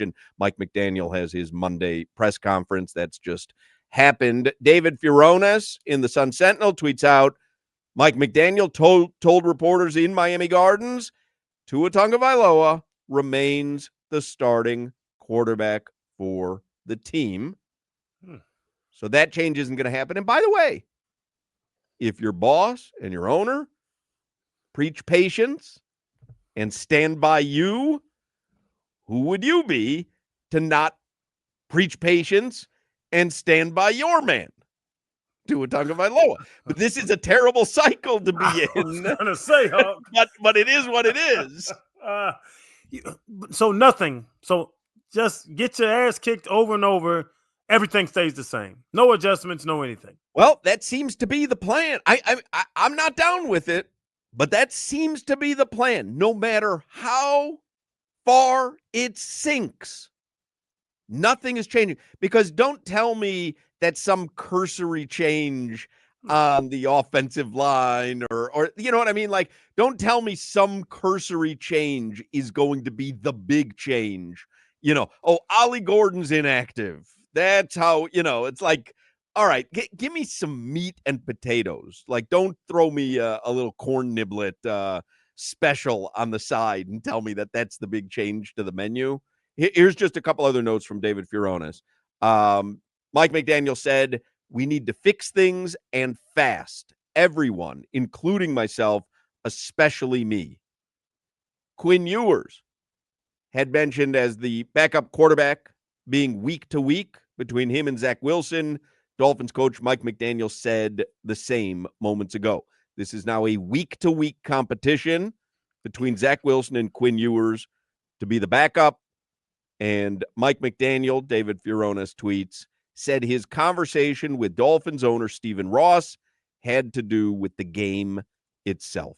And Mike McDaniel has his Monday press conference. That's just happened. David Furones in the Sun Sentinel tweets out, Mike McDaniel told reporters in Miami Gardens, Tua Tagovailoa remains the starting quarterback for the team. So that change isn't going to happen. And by the way, if your boss and your owner preach patience and stand by you, who would you be to not preach patience and stand by your man? Tua Tagovailoa. But this is a terrible cycle to be in. I was going to say, Hawk. but it is what it is. So nothing. So just get your ass kicked over and over. Everything stays the same. No adjustments, no anything. Well, that seems to be the plan. I'm not down with it, but that seems to be the plan. No matter how far it sinks, nothing is changing. Because don't tell me that some cursory change on the offensive line or you know what I mean? Like, don't tell me some cursory change is going to be the big change. You know, Ollie Gordon's inactive. That's how, it's like, all right, give me some meat and potatoes. Like, don't throw me a little corn niblet special on the side and tell me that that's the big change to the menu. Here's just a couple other notes from David Furones. Mike McDaniel said, we need to fix things and fast. Everyone, including myself, especially me. Quinn Ewers had mentioned as the backup quarterback being week to week between him and Zach Wilson. Dolphins coach Mike McDaniel said the same moments ago. This is now a week-to-week competition between Zach Wilson and Quinn Ewers to be the backup. And Mike McDaniel, David Furones tweets, said his conversation with Dolphins owner Stephen Ross had to do with the game itself.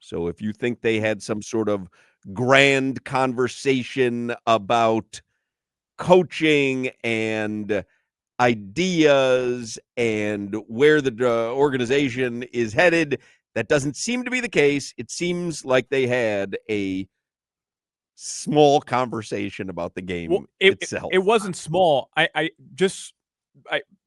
So if you think they had some sort of grand conversation about coaching and ideas and where the organization is headed, that doesn't seem to be the case. It seems like they had a small conversation about the game itself. It wasn't small. I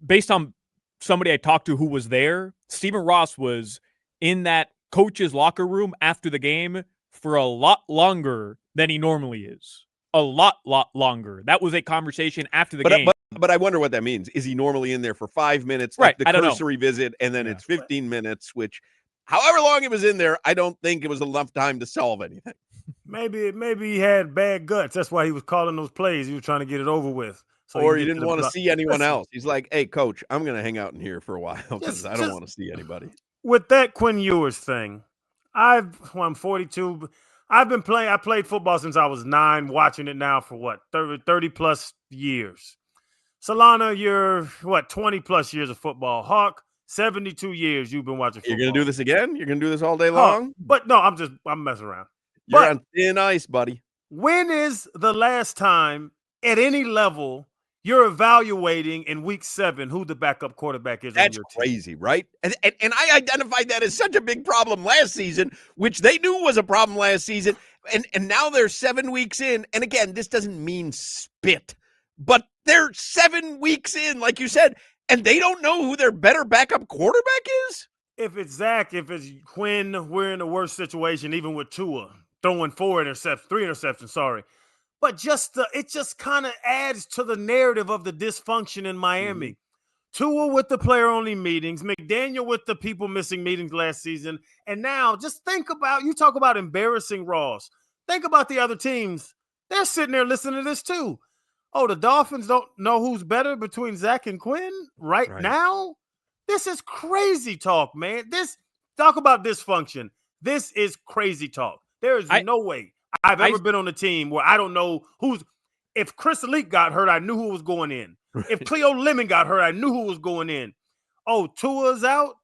based on somebody I talked to who was there, Stephen Ross was in that coach's locker room after the game for a lot longer than he normally is. A lot longer. That was a conversation after the game. But I wonder what that means. Is he normally in there for 5 minutes, right? Like the cursory visit, and then it's 15 minutes, which however long he was in there, I don't think it was enough time to solve anything. Maybe he had bad guts. That's why he was calling those plays. He was trying to get it over with. So or he didn't want to see anyone else. He's like, hey, coach, I'm going to hang out in here for a while because I don't want to see anybody. With that Quinn Ewers thing, I'm 42. I played football since I was 9, watching it now for what, 30 plus years. Solana, you're 20 plus years of football. Hawk, 72 years you've been watching football. You're going to do this again? You're going to do this all day long? But no, I'm messing around. You're on thin ice, buddy. When is the last time at any level you're evaluating in week 7 who the backup quarterback is? That's crazy, right? And I identified that as such a big problem last season, which they knew was a problem last season. And now they're 7 weeks in. And again, this doesn't mean spit, but they're 7 weeks in, like you said, and they don't know who their better backup quarterback is. If it's Zach, if it's Quinn, we're in a worse situation, even with Tua throwing 3 interceptions, sorry. But it just kind of adds to the narrative of the dysfunction in Miami. Tua with the player-only meetings, McDaniel with the people missing meetings last season. And now just think about, you talk about embarrassing Ross. Think about the other teams. They're sitting there listening to this too. Oh, the Dolphins don't know who's better between Zach and Quinn right now? This is crazy talk, man. Talk about dysfunction. This is crazy talk. There is no way I've ever been on a team where I don't know who's. If Chris Leak got hurt, I knew who was going in. If Cleo Lemon got hurt, I knew who was going in. Oh, Tua's out.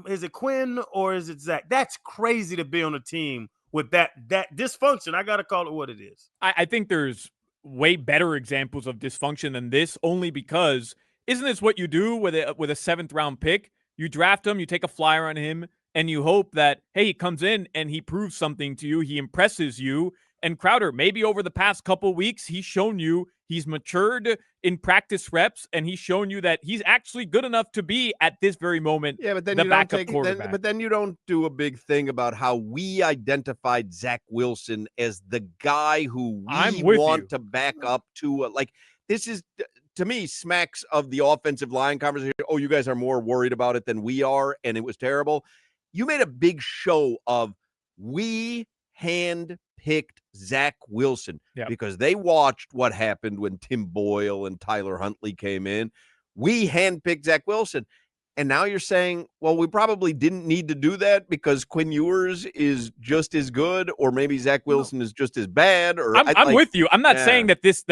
Is it Quinn or is it Zach? That's crazy to be on a team with that dysfunction. I got to call it what it is. I think there's way better examples of dysfunction than this, only because isn't this what you do with a 7th round pick? You draft him, you take a flyer on him, and you hope that, hey, he comes in and he proves something to you. He impresses you. And Crowder, maybe over the past couple weeks, he's shown you he's matured in practice reps, and he's shown you that he's actually good enough to be at this very moment Yeah, but then the you don't backup take quarterback. but then you don't do a big thing about how we identified Zach Wilson as the guy who I'm we with want you. to back up to. Like, this is, to me, smacks of the offensive line conversation. Oh, you guys are more worried about it than we are, and it was terrible. You made a big show of we hand-picked Zach Wilson because they watched what happened when Tim Boyle and Tyler Huntley came in. We handpicked Zach Wilson. And now you're saying, well, we probably didn't need to do that because Quinn Ewers is just as good, or maybe Zach Wilson is just as bad. Or I'm with you. I'm not saying that this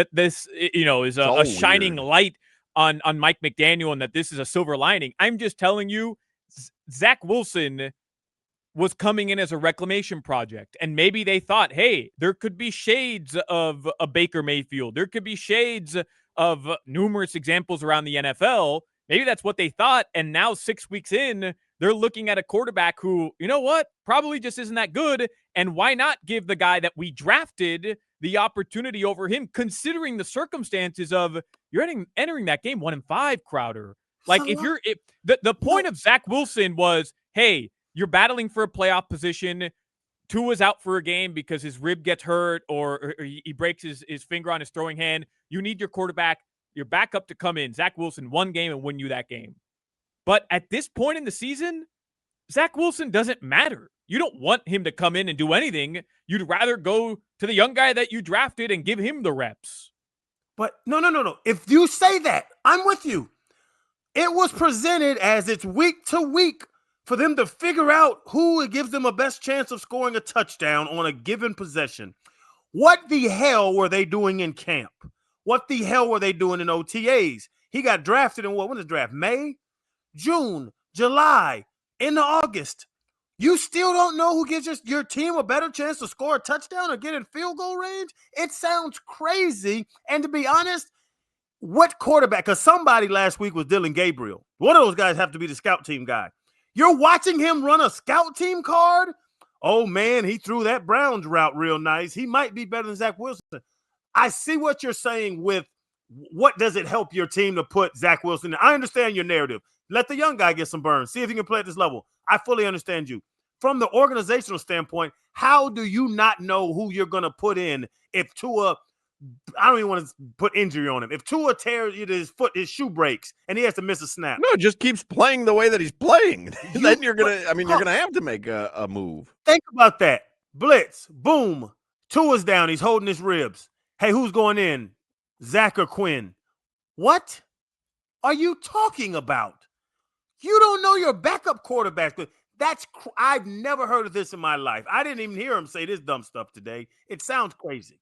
is a shining weird light on Mike McDaniel and that this is a silver lining. I'm just telling you, Zach Wilson was coming in as a reclamation project, and maybe they thought, hey, there could be shades of a Baker Mayfield. There could be shades of numerous examples around the NFL. Maybe that's what they thought, and now 6 weeks in, they're looking at a quarterback who, you know what, probably just isn't that good, and why not give the guy that we drafted the opportunity over him, considering the circumstances of you're entering that game 1-5, Crowder. Like, the point of Zach Wilson was, hey, you're battling for a playoff position. Tua's out for a game because his rib gets hurt or he breaks his finger on his throwing hand. You need your quarterback, your backup to come in. Zach Wilson, one game and win you that game. But at this point in the season, Zach Wilson doesn't matter. You don't want him to come in and do anything. You'd rather go to the young guy that you drafted and give him the reps. But no. If you say that, I'm with you. It was presented as it's week to week for them to figure out who gives them a best chance of scoring a touchdown on a given possession. What the hell were they doing in camp? What the hell were they doing in OTAs? He got drafted in when is draft? May, June, July, into August. You still don't know who gives your team a better chance to score a touchdown or get in field goal range? It sounds crazy. And to be honest, what quarterback? Because somebody last week was Dylan Gabriel. One of those guys have to be the scout team guy. You're watching him run a scout team card? Oh, man, he threw that Browns route real nice. He might be better than Zach Wilson. I see what you're saying with what does it help your team to put Zach Wilson in. I understand your narrative. Let the young guy get some burn. See if he can play at this level. I fully understand you. From the organizational standpoint, how do you not know who you're going to put in if Tua – I don't even want to put injury on him. If Tua tears his foot, his shoe breaks, and he has to miss a snap. No, just keeps playing the way that he's playing. Then you're going to have to make a move. Think about that. Blitz, boom. Tua's down. He's holding his ribs. Hey, who's going in? Zach or Quinn? What are you talking about? You don't know your backup quarterback. I've never heard of this in my life. I didn't even hear him say this dumb stuff today. It sounds crazy.